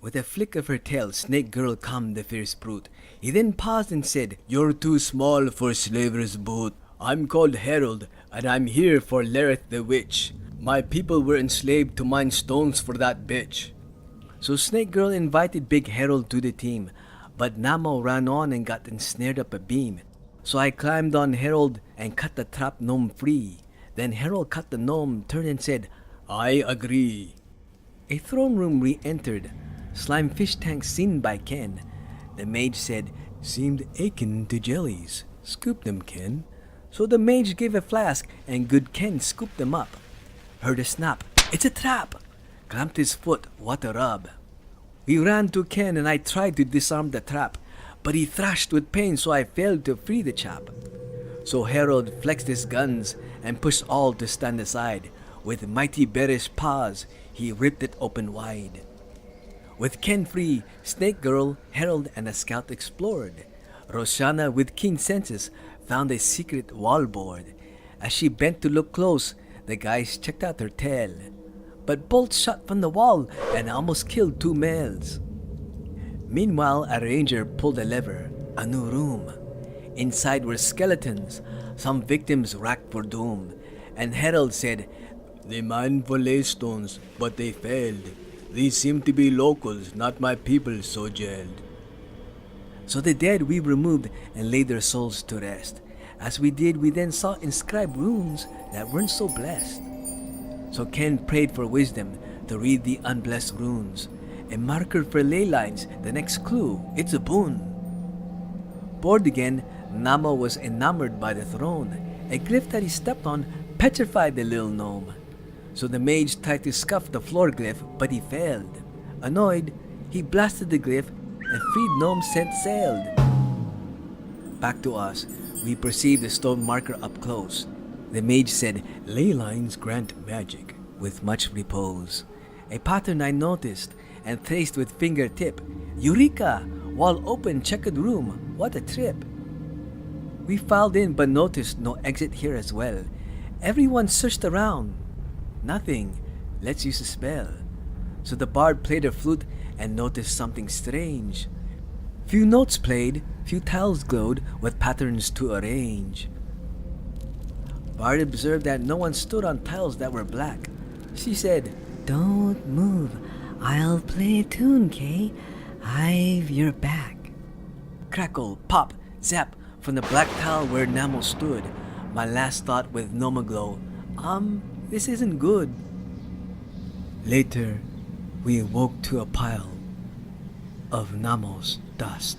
With a flick of her tail, Snake Girl calmed the fierce brute. He then paused and said, "You're too small for slaver's boot. I'm called Harold, and I'm here for Lareth the witch. My people were enslaved to mine stones for that bitch." So Snake Girl invited Big Harold to the team, but Namo ran on and got ensnared up a beam. So I climbed on Harold and cut the trapped gnome free. Then Harold cut the gnome, turned and said, "I agree." A throne room re-entered. Slime fish tank seen by Ken. The mage said, "Seemed akin to jellies. Scoop them, Ken." So the mage gave a flask, and good Ken scooped them up. Heard a snap. "It's a trap!" Clamped his foot. What a rub. We ran to Ken, and I tried to disarm the trap, but he thrashed with pain, so I failed to free the chap. So Harold flexed his guns and pushed all to stand aside. With mighty bearish paws, he ripped it open wide. With Ken free, Snake Girl, Harold, and a scout explored. Roshana, with keen senses, found a secret wallboard. As she bent to look close, the guys checked out her tail. But bolts shot from the wall and almost killed 2 males. Meanwhile, a ranger pulled a lever. A new room. Inside were skeletons, some victims racked for doom. And Harold said, "They mined for ley stones, but they failed. These seem to be locals, not my people so jailed." So the dead we removed and laid their souls to rest. As we did, we then saw inscribed runes that weren't so blessed. So Ken prayed for wisdom to read the unblessed runes. A marker for ley lines, the next clue, it's a boon. Bored again, Namo was enamored by the throne. A glyph that he stepped on petrified the little gnome. So the mage tried to scuff the floor glyph, but he failed. Annoyed, he blasted the glyph, and freed gnome scent sailed. Back to us, we perceived the stone marker up close. The mage said, "Ley lines grant magic with much repose." A pattern I noticed and traced with fingertip. Eureka! Wall open, checkered room. What a trip! We filed in but noticed no exit here as well. Everyone searched around. Nothing. Let's use a spell. So the bard played a flute and noticed something strange. Few notes played, few tiles glowed with patterns to arrange. Bard observed that no one stood on tiles that were black. She said, "Don't move. I'll play a tune, Kay. I've your back." Crackle, pop, zap from the black tile where Namo stood. My last thought with Nomaglow, this isn't good. Later, we awoke to a pile of Namo's dust.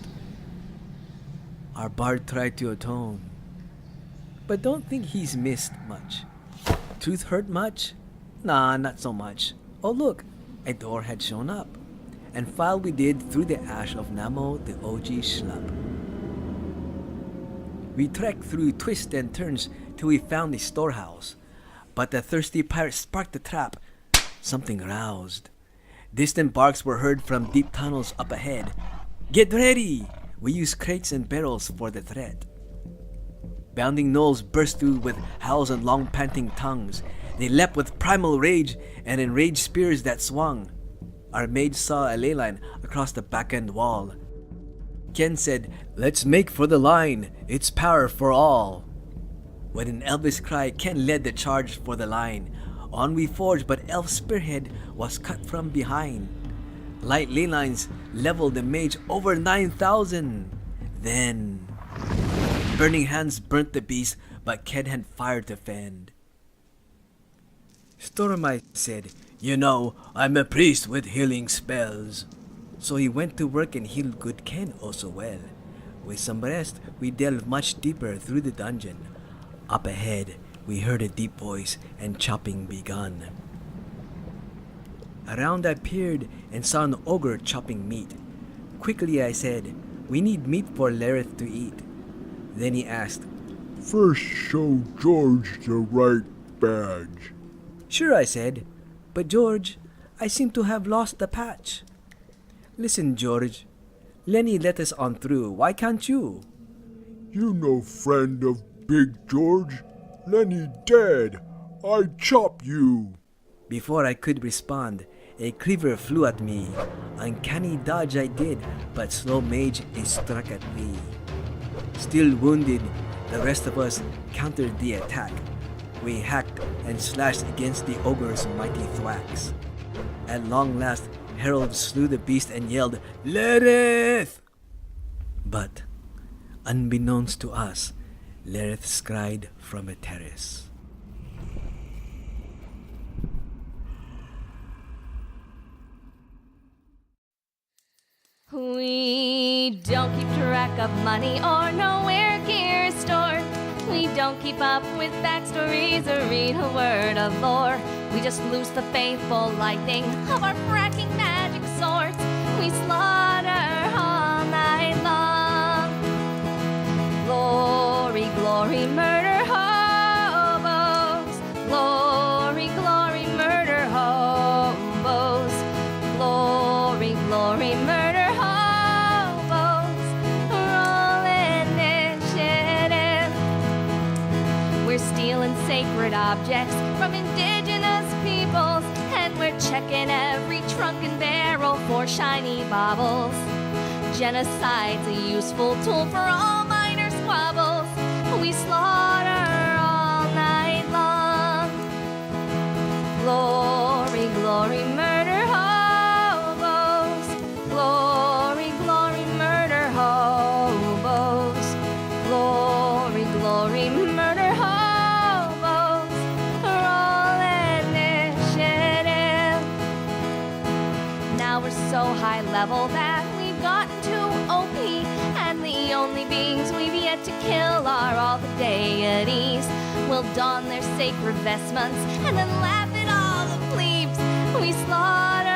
Our bard tried to atone, but don't think he's missed much. Truth hurt much? Nah, not so much. Oh look, a door had shown up, and file we did through the ash of Namo the OG schlup. We trekked through twists and turns till we found a storehouse, but the thirsty pirate sparked the trap. Something roused. Distant barks were heard from deep tunnels up ahead. Get ready! We used crates and barrels for the threat. Bounding gnolls burst through with howls and long panting tongues. They leapt with primal rage and enraged spears that swung. Our mage saw a ley line across the back end wall. Ken said, "Let's make for the line. It's power for all." With an elvish cry, Ken led the charge for the line. On we forged, but Elf's spearhead was cut from behind. Light ley lines leveled the mage over 9,000. Then, burning hands burnt the beast, but Ken had fire to fend. Stormite said, "You know, I'm a priest with healing spells." So he went to work and healed good Ken oh so well. With some rest, we delved much deeper through the dungeon. Up ahead, we heard a deep voice and chopping begun. Around I peered and saw an ogre chopping meat. Quickly I said, "We need meat for Lareth to eat." Then he asked, "First show George the right badge." "Sure," I said, "but George, I seem to have lost the patch." "Listen, George, Lenny let us on through. Why can't you?" "You no friend of Big George. Lenny dead. I chop you." Before I could respond, A cleaver flew at me. Uncanny dodge I did, but slow mage is struck at thee. Still wounded, the rest of us countered the attack. We hacked and slashed against the ogre's mighty thwacks. At long last, Harald slew the beast and yelled, Lareth! But, unbeknownst to us, Lareth scried from a terrace. We don't keep track of money or know where gear is stored. We don't keep up with backstories or read a word of lore. We just loose the faithful lightning of our fracking magic swords. We slaughter all night long. Glory, glory, murder hobos. Glory, glory, murder hobos. Glory, glory, murder hobos. Roll initiative. We're stealing sacred objects from indigenous peoples, and we're checking every trunk and barrel for shiny baubles. Genocide's a useful tool for all minor squabbles. We slaughter all night long. Glory, glory, murder hobos. Glory, glory, murder hobos. Glory, glory, murder hobos. Roll initiative. Now we're so high level that we've gotten too OP, and the only beings we've yet to kill are all the deities. We'll don their sacred vestments and then laugh at all the plebes. We slaughter